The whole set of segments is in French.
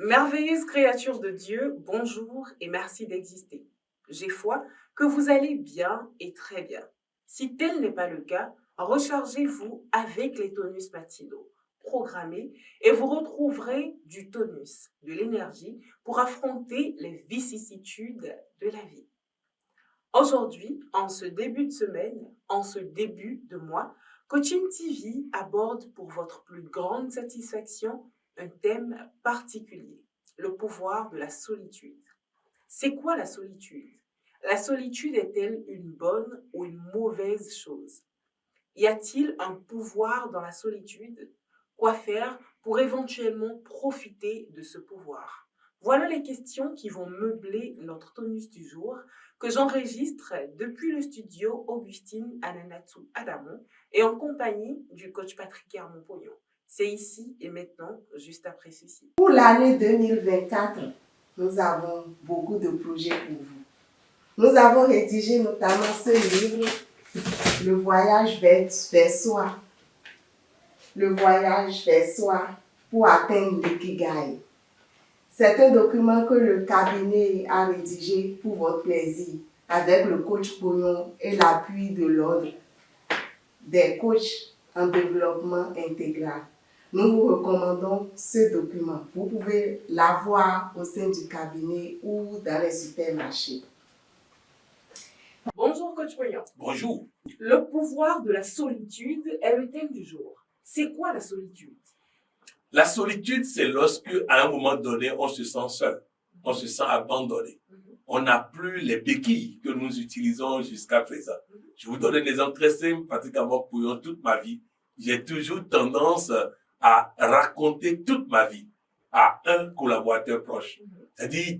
Merveilleuse créature de Dieu, bonjour et merci d'exister. J'ai foi que vous allez bien et très bien. Si tel n'est pas le cas, rechargez-vous avec les tonus matinaux programmés et vous retrouverez du tonus, de l'énergie pour affronter les vicissitudes de la vie. Aujourd'hui, en ce début de semaine, en ce début de mois, Coaching TV aborde pour votre plus grande satisfaction un thème particulier, le pouvoir de la solitude. C'est quoi la solitude? La solitude est-elle une bonne ou une mauvaise chose? Y a-t-il un pouvoir dans la solitude? Quoi faire pour éventuellement profiter de ce pouvoir? Voilà les questions qui vont meubler notre tonus du jour que j'enregistre depuis le studio Augustine Ananatsu Adamon et en compagnie du coach Patrick Hermon-Pognon. C'est ici et maintenant, juste après ceci. Pour l'année 2024, nous avons beaucoup de projets pour vous. Nous avons rédigé notamment ce livre, Le voyage vers soi. Le voyage vers soi pour atteindre l'ikigai. C'est un document que le cabinet a rédigé pour votre plaisir avec le coach Pognon et l'appui de l'ordre des coachs en développement intégral. Nous vous recommandons ce document. Vous pouvez l'avoir au sein du cabinet ou dans les supermarchés. Bonjour coach Pognon. Bonjour. Le pouvoir de la solitude est le thème du jour. C'est quoi la solitude? La solitude, c'est lorsque, à un moment donné, on se sent seul, on se sent abandonné. On n'a plus les béquilles que nous utilisons jusqu'à présent. Je vous donne un exemple très simple, pratiquement pour toute ma vie. J'ai toujours tendance à raconter toute ma vie à un collaborateur proche. C'est-à-dire,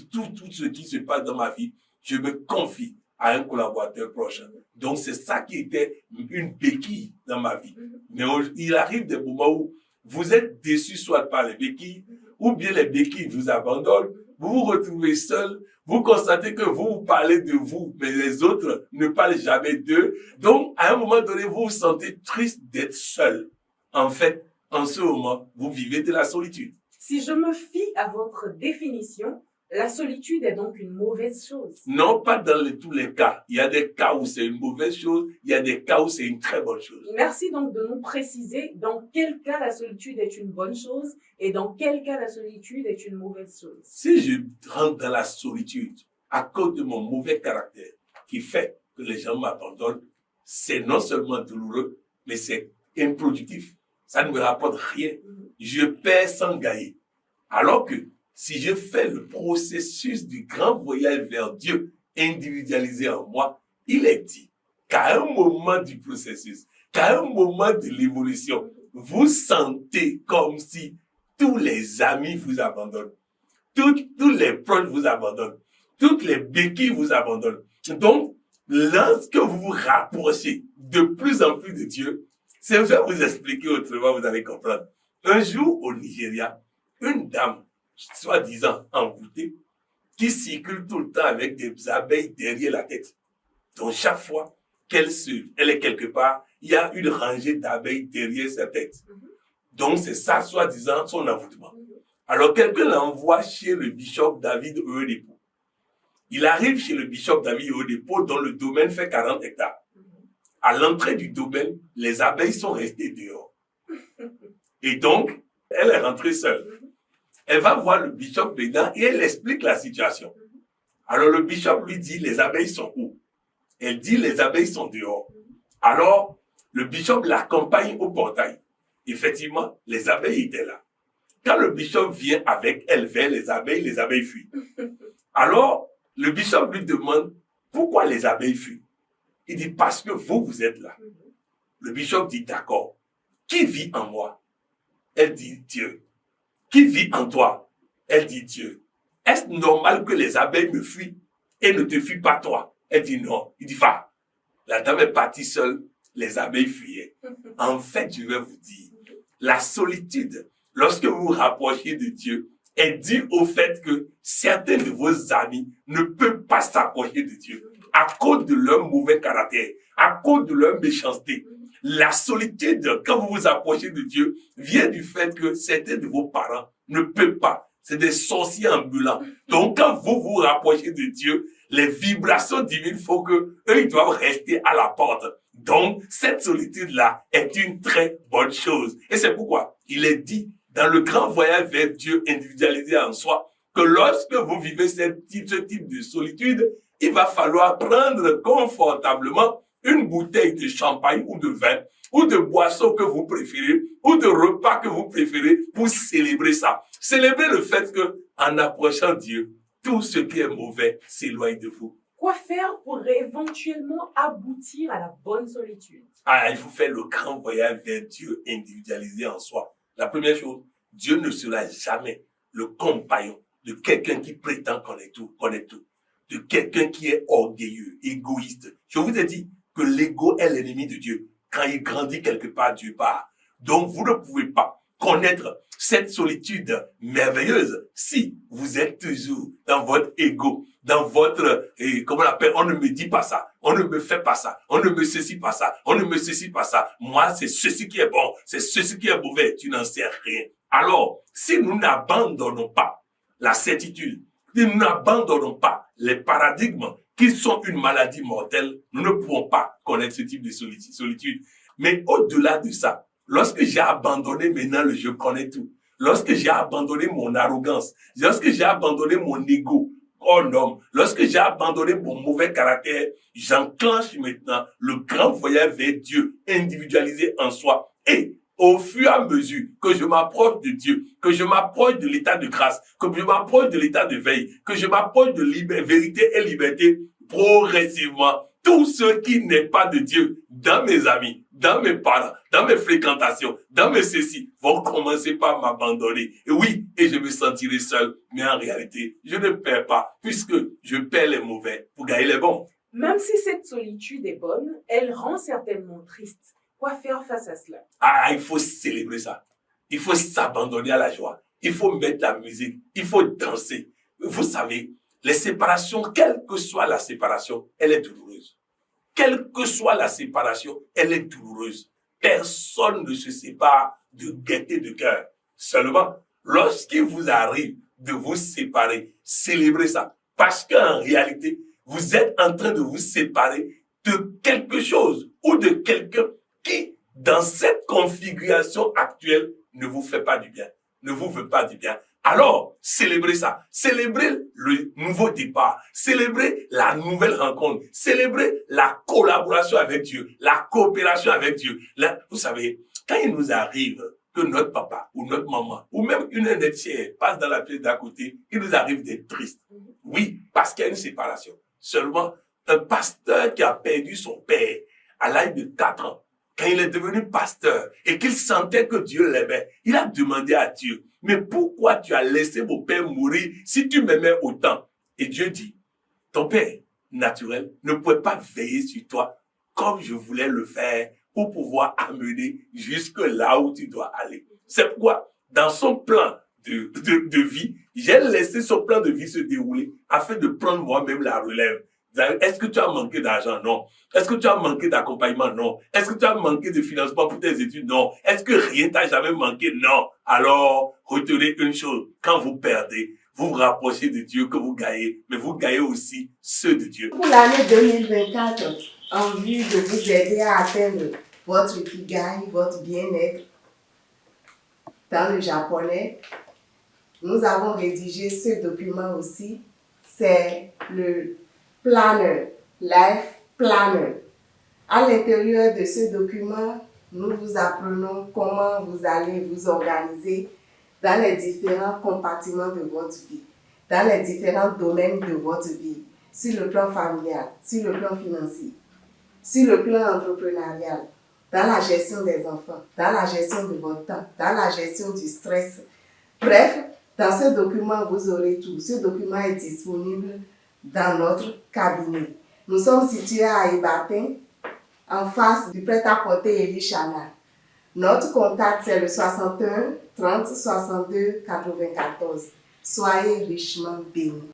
tout ce qui se passe dans ma vie, je me confie à un collaborateur proche. Donc, c'est ça qui était une béquille dans ma vie. Mais il arrive des moments où vous êtes déçu soit par les béquilles, ou bien les béquilles vous abandonnent, vous vous retrouvez seul, vous constatez que vous parlez de vous, mais les autres ne parlent jamais d'eux. Donc, à un moment donné, vous vous sentez triste d'être seul. En fait, en ce moment, vous vivez de la solitude. Si je me fie à votre définition, la solitude est donc une mauvaise chose. Non, pas dans tous les cas. Il y a des cas où c'est une mauvaise chose, il y a des cas où c'est une très bonne chose. Merci donc de nous préciser dans quel cas la solitude est une bonne chose et dans quel cas la solitude est une mauvaise chose. Si je rentre dans la solitude à cause de mon mauvais caractère qui fait que les gens m'abandonnent, c'est non seulement douloureux, mais c'est improductif. Ça ne me rapporte rien. Je perds sans gagner. Alors que si je fais le processus du grand voyage vers Dieu individualisé en moi, il est dit qu'à un moment du processus, qu'à un moment de l'évolution, vous sentez comme si tous les amis vous abandonnent, tous les proches vous abandonnent, toutes les béquilles vous abandonnent. Donc, lorsque vous vous rapprochez de plus en plus de Dieu, je vais vous expliquer autrement, vous allez comprendre. Un jour au Nigeria, une dame, soi-disant envoûtée, qui circule tout le temps avec des abeilles derrière la tête. Donc chaque fois elle est quelque part, il y a une rangée d'abeilles derrière sa tête. Donc c'est ça, soi-disant, son envoûtement. Alors quelqu'un l'envoie chez le bishop David Oyedepo. Il arrive chez le bishop David Oyedepo dont le domaine fait 40 hectares. À l'entrée du domaine, les abeilles sont restées dehors. Et donc, elle est rentrée seule. Elle va voir le bishop dedans et elle explique la situation. Alors le bishop lui dit, les abeilles sont où? Elle dit, les abeilles sont dehors. Alors, le bishop l'accompagne au portail. Effectivement, les abeilles étaient là. Quand le bishop vient avec elle vers les abeilles fuient. Alors, le bishop lui demande, pourquoi les abeilles fuient? Il dit, parce que vous êtes là. Le bishop dit, d'accord. Qui vit en moi? Elle dit, Dieu. Qui vit en toi? Elle dit Dieu. Est-ce normal que les abeilles me fuient et ne te fuient pas toi? Elle dit non. Il dit va. La dame est partie seule, les abeilles fuyaient. En fait, je vais vous dire, la solitude, lorsque vous vous rapprochez de Dieu, est due au fait que certains de vos amis ne peuvent pas s'approcher de Dieu à cause de leur mauvais caractère, à cause de leur méchanceté. La solitude, quand vous vous approchez de Dieu, vient du fait que certains de vos parents ne peuvent pas C'est des sorciers ambulants. Donc, quand vous vous rapprochez de Dieu, les vibrations divines font que eux, ils doivent rester à la porte. Donc, cette solitude-là est une très bonne chose. Et c'est pourquoi il est dit dans le grand voyage vers Dieu individualisé en soi, que lorsque vous vivez ce type de solitude, il va falloir prendre confortablement une bouteille de champagne ou de vin, ou de boisson que vous préférez, ou de repas que vous préférez pour célébrer ça. Célébrer le fait que, en approchant Dieu, tout ce qui est mauvais s'éloigne de vous. Quoi faire pour éventuellement aboutir à la bonne solitude? Il faut faire le grand voyage vers Dieu individualisé en soi. La première chose, Dieu ne sera jamais le compagnon de quelqu'un qui prétend connaître tout, de quelqu'un qui est orgueilleux, égoïste. Je vous ai dit que l'ego est l'ennemi de Dieu. Quand il grandit quelque part, Dieu part. Donc, vous ne pouvez pas connaître cette solitude merveilleuse si vous êtes toujours dans votre ego, dans votre, comment on appelle, on ne me dit pas ça, on ne me fait pas ça, on ne me ceci pas ça, on ne me ceci pas ça. Moi, c'est ceci qui est bon, c'est ceci qui est mauvais, tu n'en sais rien. Alors, si nous n'abandonnons pas la certitude, si nous n'abandonnons pas les paradigmes qui sont une maladie mortelle, nous ne pourrons pas connaître ce type de solitude. Mais au-delà de ça, lorsque j'ai abandonné maintenant le je connais tout, lorsque j'ai abandonné mon arrogance, lorsque j'ai abandonné mon ego, oh non, lorsque j'ai abandonné mon mauvais caractère, j'enclenche maintenant le grand voyage vers Dieu individualisé en soi. Et au fur et à mesure que je m'approche de Dieu, que je m'approche de l'état de grâce, que je m'approche de l'état de veille, que je m'approche de vérité et liberté, progressivement, tout ce qui n'est pas de Dieu, dans mes amis, dans mes parents, dans mes fréquentations, dans mes ceci, vont commencer par m'abandonner. Et oui, et je me sentirai seul, mais en réalité, je ne perds pas, puisque je perds les mauvais pour gagner les bons. Même si cette solitude est bonne, elle rend certainement triste. Quoi faire face à cela? Il faut célébrer ça. Il faut s'abandonner à la joie. Il faut mettre la musique. Il faut danser. Vous savez, les séparations, quelle que soit la séparation, elle est douloureuse. Quelle que soit la séparation, elle est douloureuse. Personne ne se sépare de gaieté de cœur. Seulement, lorsqu'il vous arrive de vous séparer, célébrez ça. Parce qu'en réalité, vous êtes en train de vous séparer de quelque chose ou de quelqu'un qui, dans cette configuration actuelle, ne vous fait pas du bien, ne vous veut pas du bien. Alors, célébrez ça. Célébrez le nouveau départ. Célébrez la nouvelle rencontre. Célébrez la collaboration avec Dieu, la coopération avec Dieu. Là, vous savez, quand il nous arrive que notre papa ou notre maman ou même une des tiers passe dans la pièce d'à côté, il nous arrive d'être triste. Oui, parce qu'il y a une séparation. Seulement, un pasteur qui a perdu son père à l'âge de 4 ans, quand il est devenu pasteur et qu'il sentait que Dieu l'aimait, il a demandé à Dieu, mais pourquoi tu as laissé mon père mourir si tu m'aimais autant? Et Dieu dit, ton père naturel ne pouvait pas veiller sur toi comme je voulais le faire pour pouvoir amener jusque là où tu dois aller. C'est pourquoi, dans son plan de vie, j'ai laissé son plan de vie se dérouler afin de prendre moi-même la relève. Est-ce que tu as manqué d'argent? Non. Est-ce que tu as manqué d'accompagnement? Non. Est-ce que tu as manqué de financement pour tes études? Non. Est-ce que rien t'a jamais manqué? Non. Alors, retenez une chose. Quand vous perdez, vous vous rapprochez de Dieu que vous gagnez, mais vous gagnez aussi ceux de Dieu. Pour l'année 2024, en vue de vous aider à atteindre votre ikigai, votre bien-être dans le japonais, nous avons rédigé ce document aussi. C'est le Planner, Life Planner. À l'intérieur de ce document, nous vous apprenons comment vous allez vous organiser dans les différents compartiments de votre vie, dans les différents domaines de votre vie, sur le plan familial, sur le plan financier, sur le plan entrepreneurial, dans la gestion des enfants, dans la gestion de votre temps, dans la gestion du stress. Bref, dans ce document, vous aurez tout. Ce document est disponible dans notre cabinet. Nous sommes situés à Ibatin, en face du prêt-à-porter Elie Chanal. Notre contact, c'est le 61 30 62 94. Soyez richement bénis.